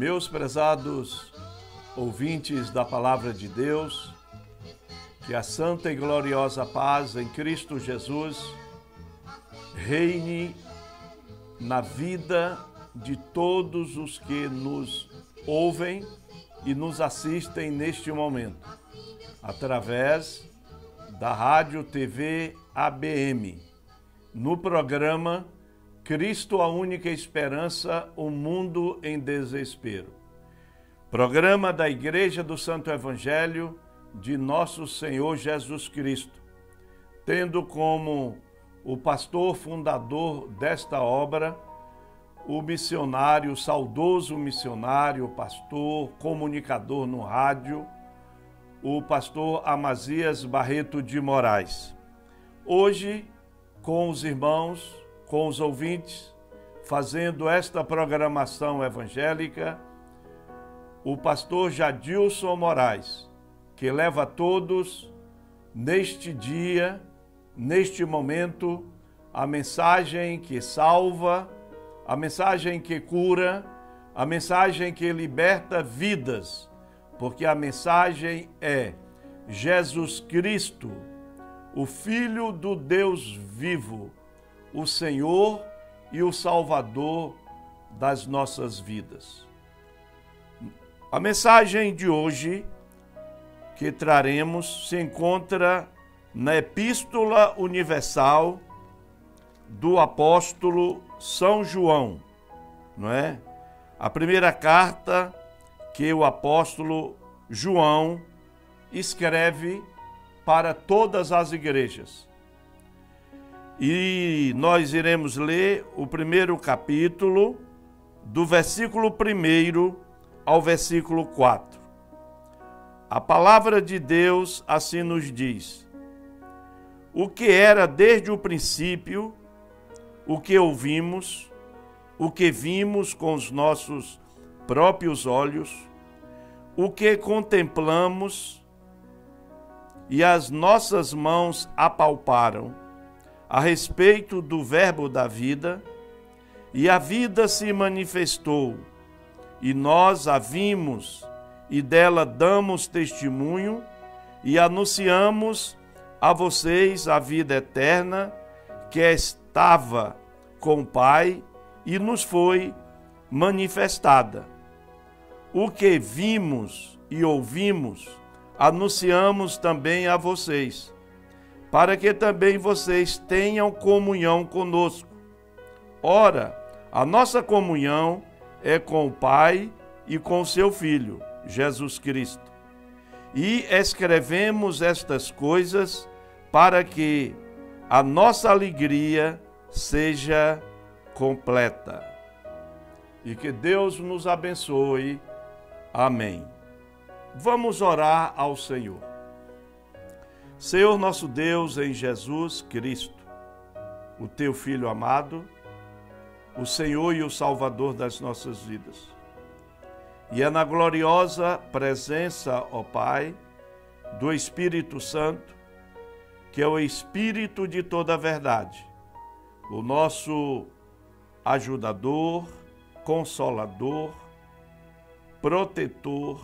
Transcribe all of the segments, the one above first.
Meus prezados ouvintes da Palavra de Deus, que a santa e gloriosa paz em Cristo Jesus reine na vida de todos os que nos ouvem e nos assistem neste momento, através da Rádio TV ABM, no programa Cristo, a única esperança, o mundo em desespero. Programa da Igreja do Santo Evangelho de Nosso Senhor Jesus Cristo, tendo como o pastor fundador desta obra, o missionário, saudoso missionário, pastor, comunicador no rádio, o pastor Amazias Barreto de Moraes. Hoje, com os irmãos, com os ouvintes, fazendo esta programação evangélica, o pastor Jadilson Moraes, que leva a todos, neste dia, neste momento, a mensagem que salva, a mensagem que cura, a mensagem que liberta vidas, porque a mensagem é Jesus Cristo, o Filho do Deus vivo, o Senhor e o Salvador das nossas vidas. A mensagem de hoje que traremos se encontra na Epístola Universal do apóstolo São João, não é? A primeira carta que o apóstolo João escreve para todas as igrejas. E nós iremos ler o primeiro capítulo, do versículo 1 ao versículo 4. A palavra de Deus assim nos diz: o que era desde o princípio, o que ouvimos, o que vimos com os nossos próprios olhos, o que contemplamos e as nossas mãos apalparam, a respeito do Verbo da vida, e a vida se manifestou, e nós a vimos, e dela damos testemunho, e anunciamos a vocês a vida eterna, que estava com o Pai e nos foi manifestada. O que vimos e ouvimos, anunciamos também a vocês, para que também vocês tenham comunhão conosco. Ora, a nossa comunhão é com o Pai e com o seu Filho, Jesus Cristo. E escrevemos estas coisas para que a nossa alegria seja completa. E que Deus nos abençoe. Amém. Vamos orar ao Senhor. Senhor nosso Deus, em Jesus Cristo, o teu Filho amado, o Senhor e o Salvador das nossas vidas. E é na gloriosa presença, ó Pai, do Espírito Santo, que é o Espírito de toda a verdade, o nosso ajudador, consolador, protetor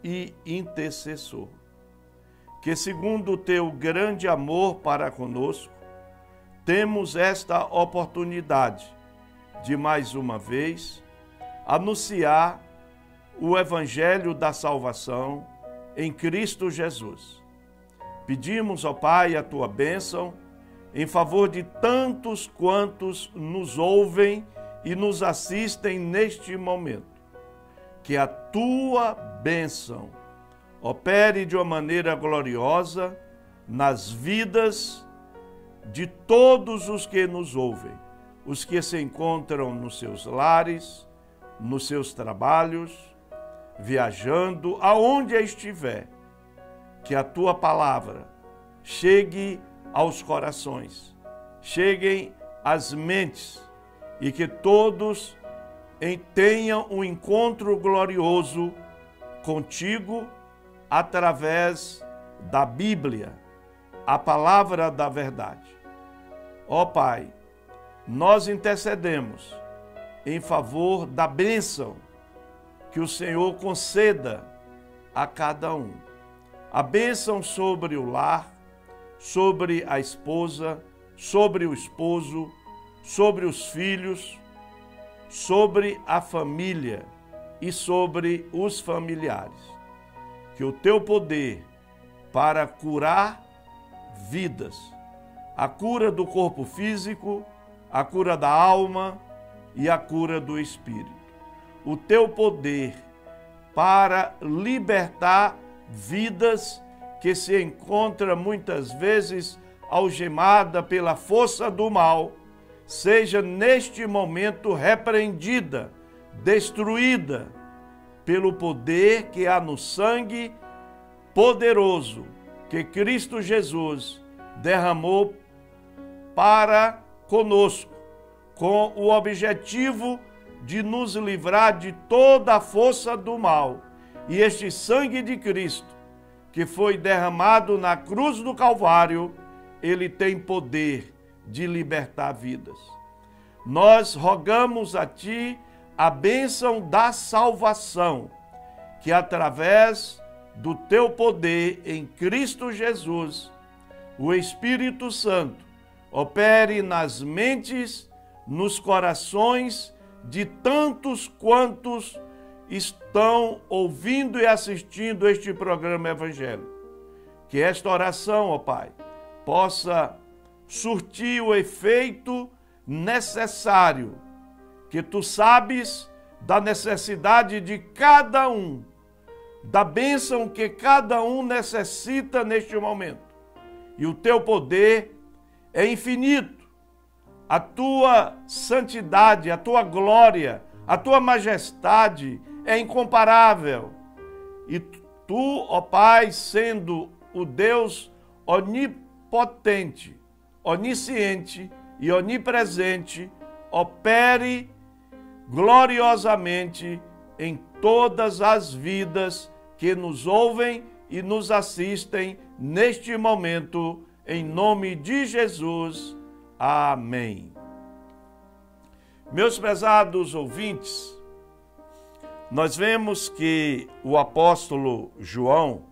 e intercessor. Que segundo o teu grande amor para conosco, temos esta oportunidade de mais uma vez anunciar o Evangelho da salvação em Cristo Jesus. Pedimos, ó Pai, a tua bênção em favor de tantos quantos nos ouvem e nos assistem neste momento. Que a tua bênção opere de uma maneira gloriosa nas vidas de todos os que nos ouvem, os que se encontram nos seus lares, nos seus trabalhos, viajando, aonde estiver. Que a tua palavra chegue aos corações, cheguem às mentes e que todos tenham um encontro glorioso contigo através da Bíblia, a palavra da verdade. Ó Pai, nós intercedemos em favor da bênção que que o Senhor conceda a cada um. A bênção sobre o lar, sobre a esposa, sobre o esposo, sobre os filhos, sobre a família e sobre os familiares. Que o teu poder para curar vidas, a cura do corpo físico, a cura da alma e a cura do espírito. O teu poder para libertar vidas que se encontram muitas vezes algemada pela força do mal, seja neste momento repreendida, destruída pelo poder que há no sangue poderoso que Cristo Jesus derramou para conosco, com o objetivo de nos livrar de toda a força do mal. E este sangue de Cristo, que foi derramado na cruz do Calvário, ele tem poder de libertar vidas. Nós rogamos a Ti a bênção da salvação, que através do Teu poder em Cristo Jesus, o Espírito Santo opere nas mentes, nos corações de tantos quantos estão ouvindo e assistindo este programa evangélico. Que esta oração, ó Pai, possa surtir o efeito necessário, que Tu sabes da necessidade de cada um, da bênção que cada um necessita neste momento. E o Teu poder é infinito, a Tua santidade, a Tua glória, a Tua majestade é incomparável. E Tu, ó Pai, sendo o Deus onipotente, onisciente e onipresente, opere gloriosamente em todas as vidas que nos ouvem e nos assistem neste momento, em nome de Jesus. Amém. Meus prezados ouvintes, nós vemos que o apóstolo João,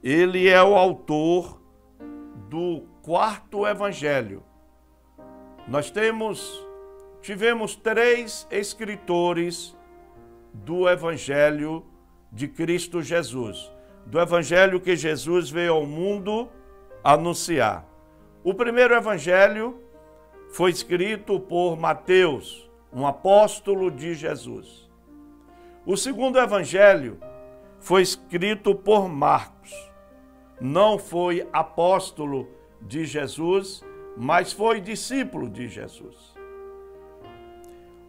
ele é o autor do quarto evangelho. Nós tivemos 3 escritores do evangelho de Cristo Jesus, do evangelho que Jesus veio ao mundo anunciar. O primeiro evangelho foi escrito por Mateus, um apóstolo de Jesus. O segundo evangelho foi escrito por Marcos. Não foi apóstolo de Jesus, mas foi discípulo de Jesus.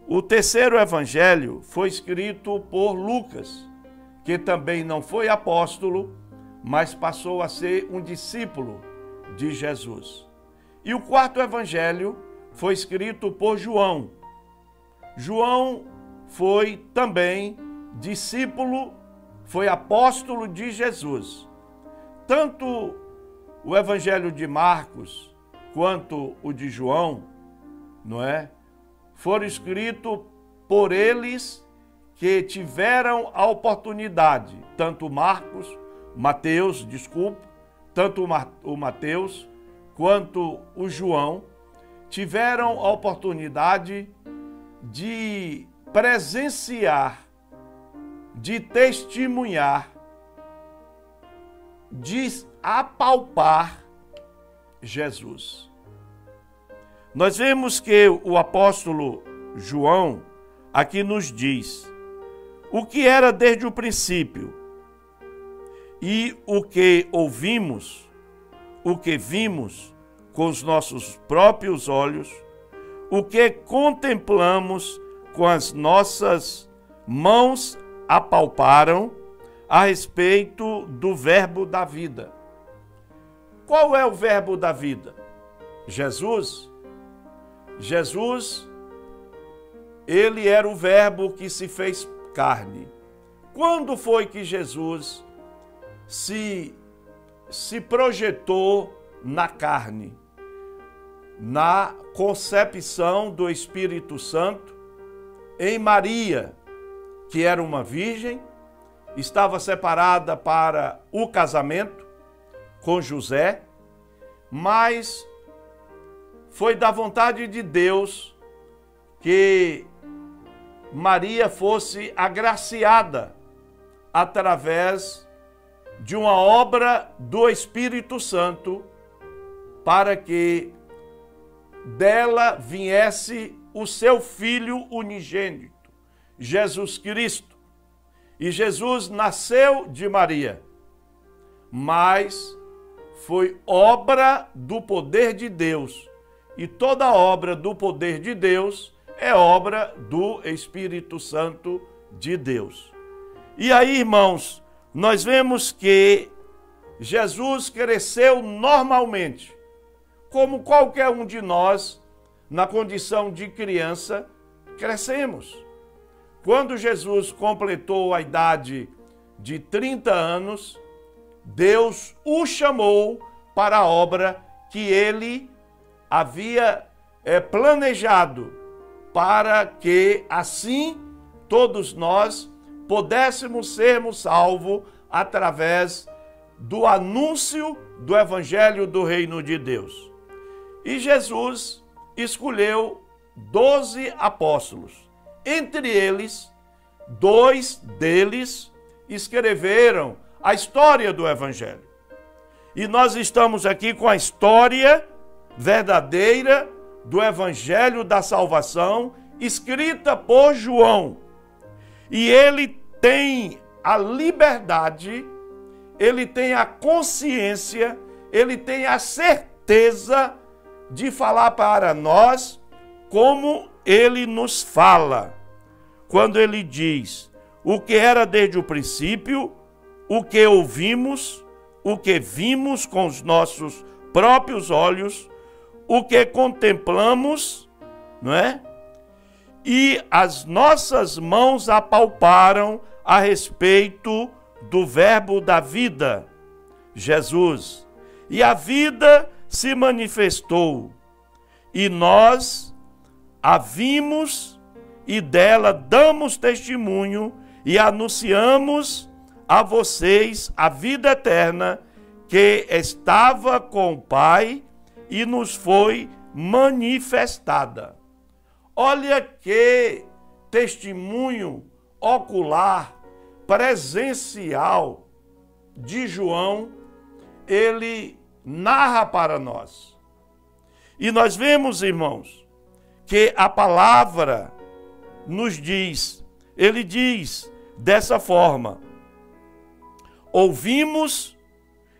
O terceiro evangelho foi escrito por Lucas, que também não foi apóstolo, mas passou a ser um discípulo de Jesus. E o quarto evangelho foi escrito por João. João foi também discípulo, foi apóstolo de Jesus. Tanto o evangelho de Marcos quanto o de João, não é? Foram escritos por eles que tiveram a oportunidade, tanto Mateus, tanto o Mateus quanto o João, tiveram a oportunidade de presenciar, de testemunhar, de apalpar Jesus. Nós vemos que o apóstolo João aqui nos diz o que era desde o princípio e o que ouvimos, o que vimos com os nossos próprios olhos, o que contemplamos com as nossas mãos apalparam a respeito do verbo da vida. Qual é o verbo da vida? Jesus. Jesus, ele era o verbo que se fez carne. Quando foi que Jesus se projetou na carne? Na concepção do Espírito Santo em Maria, que era uma virgem, estava separada para o casamento com José, mas foi da vontade de Deus que Maria fosse agraciada através de uma obra do Espírito Santo, para que dela viesse o seu Filho unigênito, Jesus Cristo. E Jesus nasceu de Maria, mas foi obra do poder de Deus. E toda obra do poder de Deus é obra do Espírito Santo de Deus. E aí, irmãos, nós vemos que Jesus cresceu normalmente, como qualquer um de nós, na condição de criança, crescemos. Quando Jesus completou a idade de 30 anos, Deus o chamou para a obra que ele havia planejado, para que assim todos nós pudéssemos sermos salvos através do anúncio do Evangelho do Reino de Deus. E Jesus escolheu 12 apóstolos. Entre eles, 2 deles escreveram a história do Evangelho. E nós estamos aqui com a história verdadeira do Evangelho da salvação, escrita por João. E ele tem a liberdade, ele tem a consciência, ele tem a certeza de falar para nós como ele nos fala. Quando ele diz o que era desde o princípio, o que ouvimos, o que vimos com os nossos próprios olhos, o que contemplamos, não é? E as nossas mãos apalparam a respeito do verbo da vida, Jesus. E a vida se manifestou, e nós a vimos, e dela damos testemunho, e anunciamos a vocês a vida eterna, que estava com o Pai e nos foi manifestada. Olha que testemunho ocular, presencial de João, ele narra para nós. E nós vemos, irmãos, que a palavra nos diz, ele diz dessa forma: ouvimos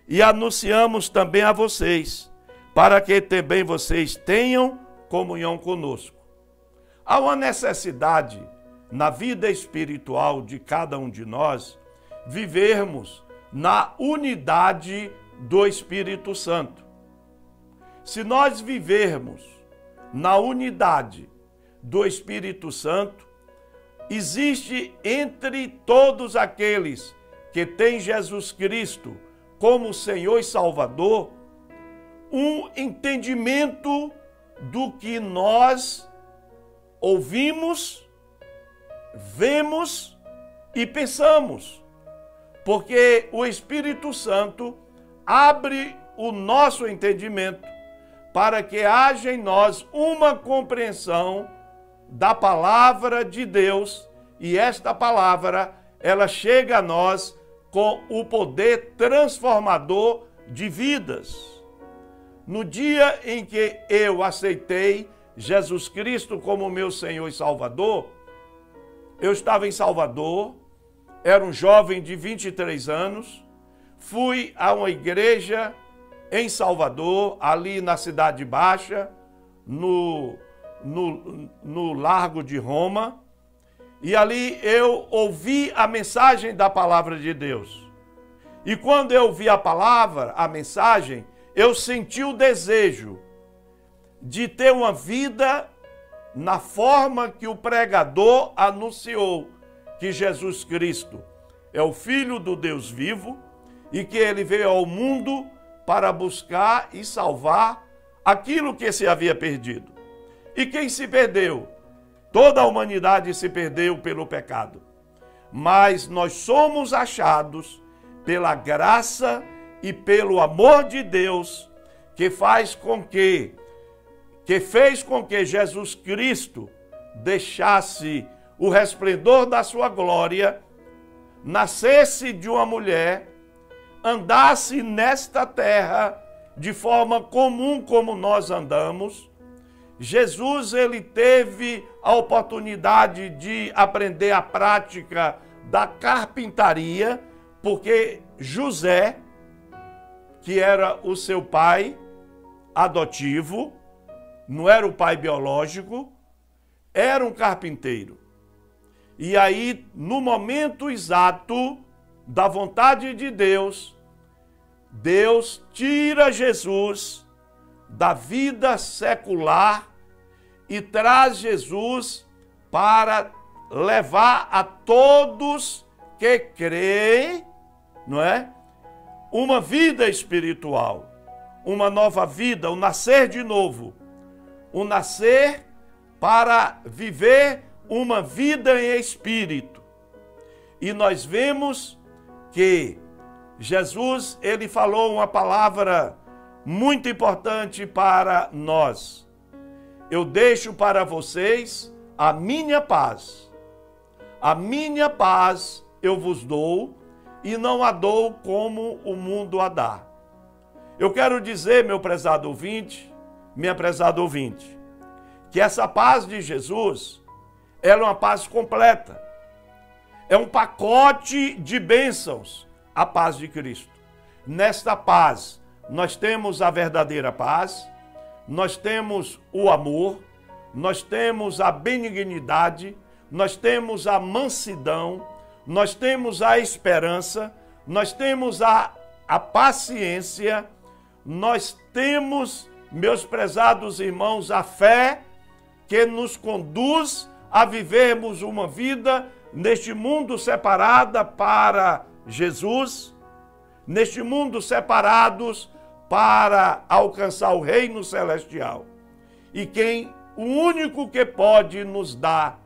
e anunciamos também a vocês, para que também vocês tenham comunhão conosco. Há uma necessidade na vida espiritual de cada um de nós vivermos na unidade do Espírito Santo. Se nós vivermos na unidade do Espírito Santo, existe entre todos aqueles que têm Jesus Cristo como Senhor e Salvador um entendimento do que nós ouvimos, vemos e pensamos, porque o Espírito Santo abre o nosso entendimento para que haja em nós uma compreensão da palavra de Deus, e esta palavra, ela chega a nós com o poder transformador de vidas. No dia em que eu aceitei Jesus Cristo como meu Senhor e Salvador, eu estava em Salvador, era um jovem de 23 anos, fui a uma igreja em Salvador, ali na Cidade Baixa, no Largo de Roma, e ali eu ouvi a mensagem da palavra de Deus. E quando eu ouvi a palavra, a mensagem, eu senti o desejo de ter uma vida na forma que o pregador anunciou, que Jesus Cristo é o Filho do Deus vivo e que ele veio ao mundo para buscar e salvar aquilo que se havia perdido. E quem se perdeu? Toda a humanidade se perdeu pelo pecado. mas nós somos achados pela graça e pelo amor de Deus, que fez com que Jesus Cristo deixasse o resplendor da sua glória, nascesse de uma mulher, andasse nesta terra de forma comum como nós andamos. Jesus, ele teve a oportunidade de aprender a prática da carpintaria, porque José, que era o seu pai adotivo, não era o pai biológico, era um carpinteiro. E aí, no momento exato da vontade de Deus, Deus tira Jesus da vida secular e traz Jesus para levar a todos que creem, não é? Uma vida espiritual, uma nova vida, o nascer de novo, o nascer para viver uma vida em espírito. E nós vemos que Jesus, ele falou uma palavra muito importante para nós. Eu deixo para vocês a minha paz. A minha paz eu vos dou e não a dou como o mundo a dá. Eu quero dizer, meu prezado ouvinte, minha prezada ouvinte, que essa paz de Jesus, ela é uma paz completa. É um pacote de bênçãos, a paz de Cristo. Nesta paz, nós temos a verdadeira paz, nós temos o amor, nós temos a benignidade, nós temos a mansidão, nós temos a esperança, nós temos a paciência, nós temos, meus prezados irmãos, a fé que nos conduz a vivermos uma vida neste mundo separada para Jesus, neste mundo separados para alcançar o reino celestial. E o único que pode nos dar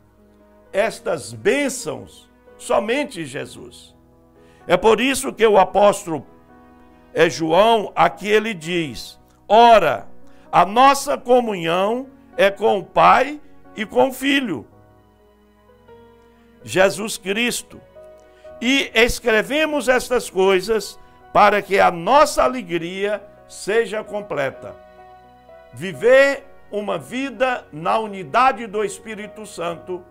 estas bênçãos, somente Jesus. É por isso que o apóstolo João, aqui ele diz: ora, a nossa comunhão é com o Pai e com o Filho, Jesus Cristo. E escrevemos estas coisas para que a nossa alegria seja completa. Viver uma vida na unidade do Espírito Santo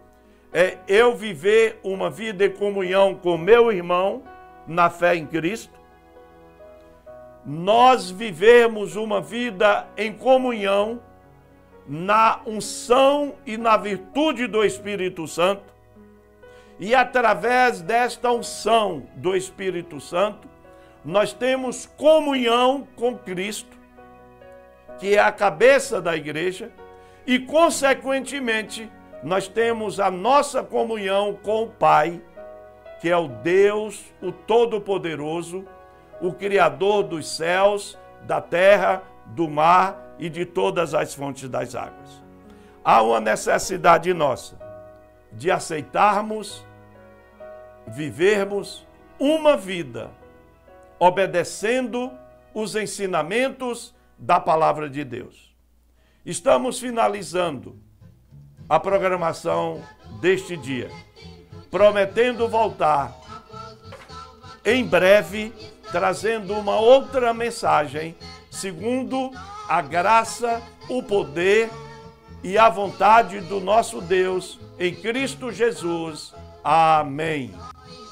é eu viver uma vida em comunhão com meu irmão na fé em Cristo. Nós vivemos uma vida em comunhão na unção e na virtude do Espírito Santo. E através desta unção do Espírito Santo, nós temos comunhão com Cristo, que é a cabeça da igreja, e consequentemente nós temos a nossa comunhão com o Pai, que é o Deus, o Todo-Poderoso, o Criador dos céus, da terra, do mar e de todas as fontes das águas. Há uma necessidade nossa de aceitarmos, vivermos uma vida obedecendo os ensinamentos da palavra de Deus. Estamos finalizando a programação deste dia, prometendo voltar em breve, trazendo uma outra mensagem, segundo a graça, o poder e a vontade do nosso Deus em Cristo Jesus. Amém.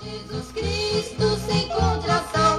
Jesus Cristo se encontra salvo.